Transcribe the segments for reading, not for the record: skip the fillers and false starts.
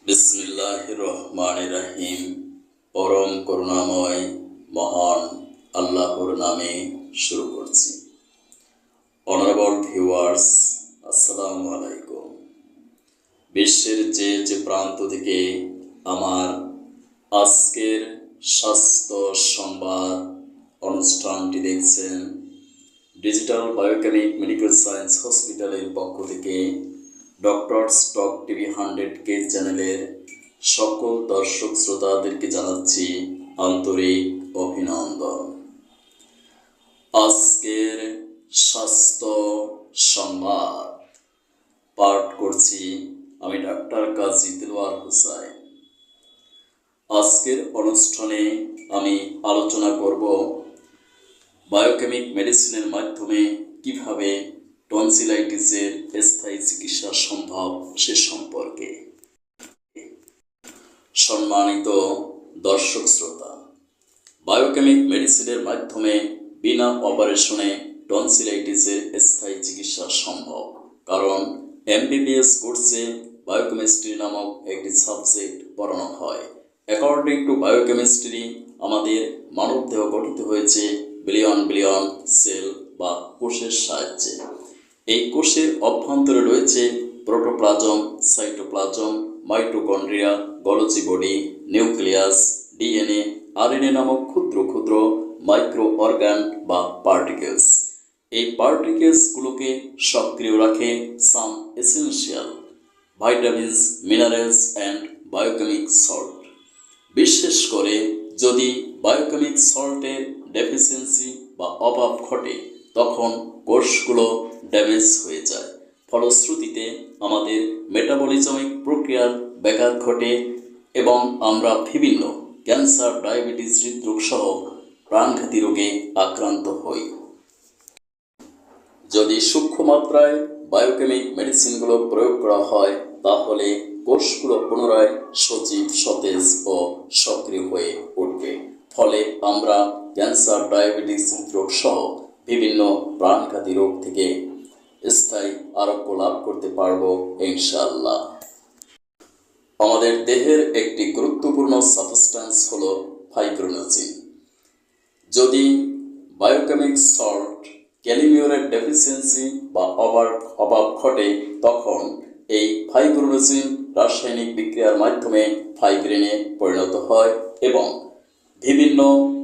বিসমিল্লাহির রহমানির রহিম। পরম করুণাময় মহান আল্লাহর নামে শুরু করছি। অনারেবল ভিউয়ার্স, আসসালামু আলাইকুম। বিশ্বের যে প্রান্ত থেকে আমার আজকের স্বাস্থ্য সংবাদ অনুষ্ঠানটি দেখছেন, ডিজিটাল বায়োকেমিক মেডিকেল সায়েন্স হসপিটালের পক্ষ থেকে ডক্টরস টক টিভি 100K চ্যানেলের সকল দর্শক শ্রোতাদেরকে জানাচ্ছি আন্তরিক অভিনন্দন। আজকের স্বাস্থ্য সংবাদ পাঠ করছি আমি ডাক্তার কাজী দিলওয়ার হোসেন। আজকের অনুষ্ঠানে আমি আলোচনা করব বায়োকেমিক মেডিসিনের মাধ্যমে কিভাবে টনসিলাইটিসের স্থায়ী চিকিৎসা সম্ভব সে সম্পর্কে। সম্মানিত দর্শক শ্রোতা, বায়োকেমিক মেডিসিনের মাধ্যমে বিনা অপারেশনে টনসিলাইটিসের স্থায়ী চিকিৎসা সম্ভব, কারণ MBBS কোর্সে বায়োকেমিস্ট্রি নামক একটি সাবজেক্ট পড়ানো হয়। অ্যাকর্ডিং টু বায়োকেমিস্ট্রি, আমাদের মানবদেহ গঠিত হয়েছে বিলিয়ন বিলিয়ন সেল বা কোষের সাহায্যে। এই কোষের অভ্যন্তরে রয়েছে protoplasm, cytoplasm, mitochondria, Golgi body, nucleus, DNA, RNA নামক ক্ষুদ্র ক্ষুদ্র মাইক্রো অর্গান বা পার্টিকেলস। এই পার্টিকেলসগুলোকে সক্রিয় রাখে some essential vitamins, minerals and biochemic salt. বিশেষ করে যদি বায়োকেমিক সল্টের ডেফিসিয়েন্সি বা অভাব ঘটে, তখন কোষগুলো ড্যামেজ হয়ে যায়। ফলশ্রুতিতে আমাদের মেটাবলিজমিক প্রক্রিয়ার ব্যাঘাত ঘটে এবং আমরা বিভিন্ন ক্যান্সার, ডায়াবেটিস, হৃদরোগ সহ প্রাণঘাতী রোগে আক্রান্ত হই। যদি সূক্ষ্ম মাত্রায় বায়োকেমিক মেডিসিনগুলো প্রয়োগ করা হয়, তাহলে কোষগুলো পুনরায় সজীব, সতেজ ও সক্রিয় হয়ে উঠবে। ফলে আমরা ক্যান্সার, ডায়াবেটিস, হৃদরোগ সহ বিভিন্ন প্রাণঘাতী রোগ থেকে স্থায়ী আরোগ্য লাভ করতে পারব ইনশাআল্লাহ। আমাদের দেহের একটি গুরুত্বপূর্ণ সাবস্ট্যান্স হলো ফাইব্রোনোজেন। যদি বায়োকেমিক সল্ট ক্যালিমিউরের ডেফিসিয়েন্সি বা অভাব ঘটে, তখন এই ফাইব্রোনোজেন রাসায়নিক বিক্রিয়ার মাধ্যমে ফাইব্রিনে পরিণত হয় এবং বিভিন্ন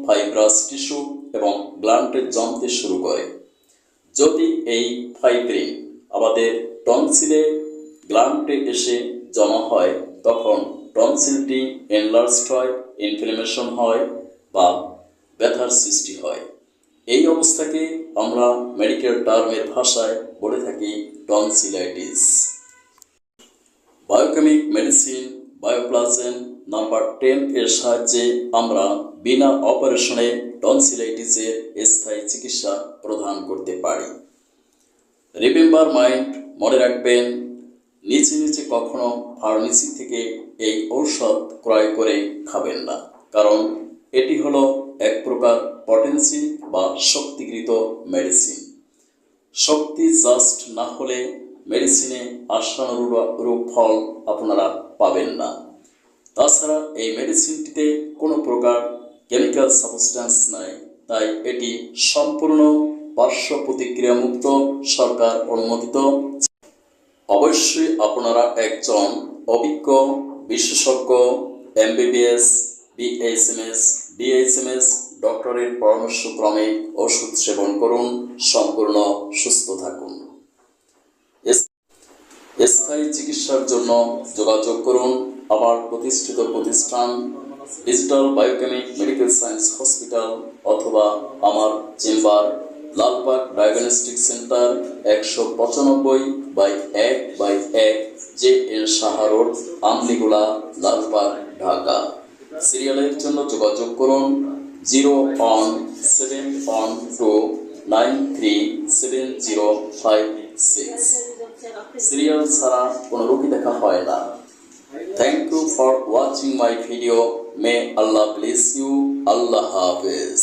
ফাইব্রাস টিস্যু এবং গ্ল্যান্ডে জমতে শুরু করে। যদি এই ফাইব্রিন আমাদের টনসিলে, গ্ল্যান্ডে এসে জমা হয়, তখন টনসিলটি এনলার্জড হয়, ইনফ্লেমেশন হয় বা ব্যথার সৃষ্টি হয়। এই অবস্থাকে আমরা মেডিকেল টার্মের ভাষায় বলে থাকি টনসিলাইটিস। বায়োকেমিক মেডিসিন বায়োপ্লাজেন নাম্বার 10 এর সাহায্যে আমরা বিনা অপারেশনে টনসিলাইটিসের স্থায়ী চিকিৎসা প্রদান করতে পারি। রিমেম্বার মাইন্ড, মনে রাখবেন, নিচে নিচে কখনো ফার্মেসি থেকে এই ঔষধ ক্রয় করে খাবেন না, কারণ এটি হলো এক প্রকার পটেন্সি বা শক্তিকৃত মেডিসিন। শক্তি জাস্ট না হলে মেডিসিনে আশানুরূপ ফল আপনারা পাবেন না। তাছাড়া এই মেডিসিনটিতে কোনো প্রকার কেমিক্যাল সাবস্ট্যান্স নাই, তাই এটি সম্পূর্ণ পার্শ্ব প্রতিক্রিয়া মুক্ত, সরকার অনুমোদিত। অবশ্যই আপনারা একজন অভিজ্ঞ বিশেষজ্ঞ MBBS, BHMS, DHMS ডক্টরের পরামর্শক্রমে ওষুধ সেবন করুন, সম্পূর্ণ সুস্থ থাকুন। স্থায়ী চিকিৎসার জন্য যোগাযোগ করুন আমার প্রতিষ্ঠিত প্রতিষ্ঠান digital biochemic medical science hospital, অথবা আমার chamber Lalbagh diagnostic centre, 195/1/1 JN Saha road, Amligola, Lalbagh, Dhaka. সিরিয়ালের জন্য যোগাযোগ করুন 01712937056। সিরিয়াল ছাড়া কোনো রোগী দেখা হয় না। Thank you for watching my video. May Allah bless you. Allah Hafiz.